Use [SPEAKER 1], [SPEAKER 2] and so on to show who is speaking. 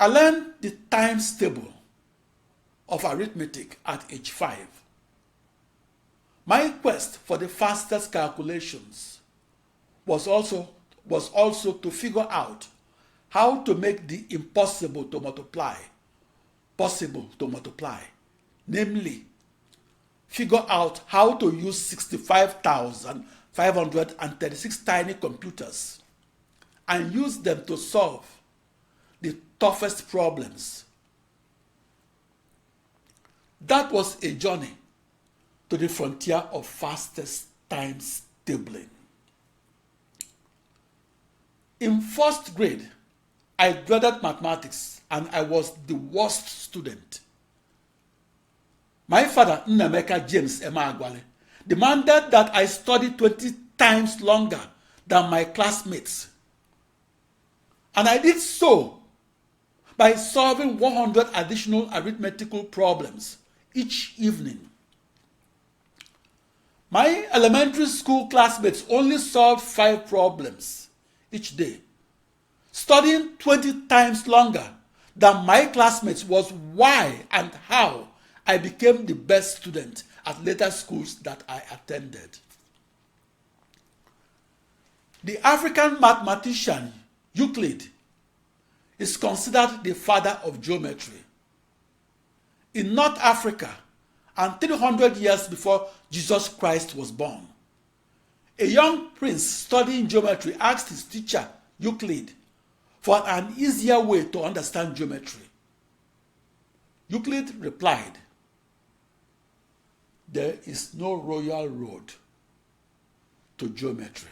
[SPEAKER 1] I learned the times table of arithmetic at age 5. My quest for the fastest calculations was also to figure out how to make the impossible to multiply possible to multiply. Namely, figure out how to use 65,536 tiny computers and use them to solve the toughest problems. That was a journey to the frontier of fastest times tabling. In first grade, I dreaded mathematics and I was the worst student. My father, Nnaemeka James Emeagwali, demanded that I study 20 times longer than my classmates. And I did so by solving 100 additional arithmetical problems each evening. My elementary school classmates only solved 5 problems each day. Studying 20 times longer than my classmates was why and how I became the best student at later schools that I attended. The African mathematician Euclid is considered the father of geometry. In North Africa, and 300 years before Jesus Christ was born, a young prince studying geometry asked his teacher, Euclid, for an easier way to understand geometry. Euclid replied, "There is no royal road to geometry."